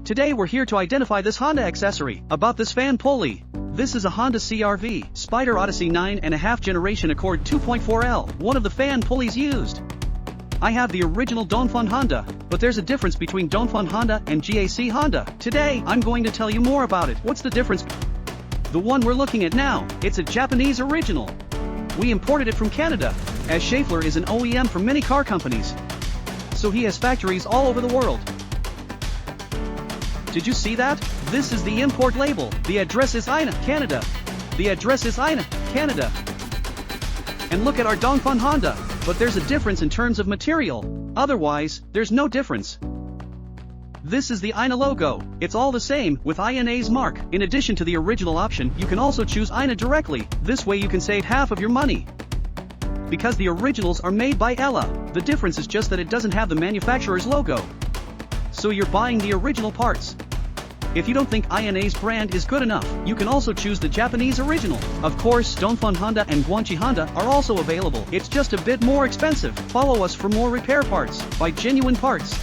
Today we're here to identify this Honda accessory. About this fan pulley. This is a Honda CR-V Spyder Odyssey 9.5 Generation Accord 2.4L, one of the fan pulleys used. I have the original Dongfeng Honda, but there's a difference between Dongfeng Honda and GAC Honda. Today, I'm going to tell you more about it. What's the difference? The one we're looking at now, it's a Japanese original. We imported it from Canada, as Schaeffler is an OEM for many car companies. So he has factories all over the world. Did you see that? This is the import label. The address is Ina, Canada. The address is Ina, Canada. And look at our Dongfeng Honda, but there's a difference in terms of material. Otherwise, there's no difference. This is the Ina logo. It's all the same, with INA's mark. In addition to the original option, you can also choose Ina directly. This way you can save half of your money. Because the originals are made by Ella, the difference is just that it doesn't have the manufacturer's logo. So you're buying the original parts. If you don't think INA's brand is good enough, you can also choose the Japanese original. Of course, Dongfeng Honda and Guangqi Honda are also available. It's just a bit more expensive. Follow us for more repair parts. Buy genuine parts.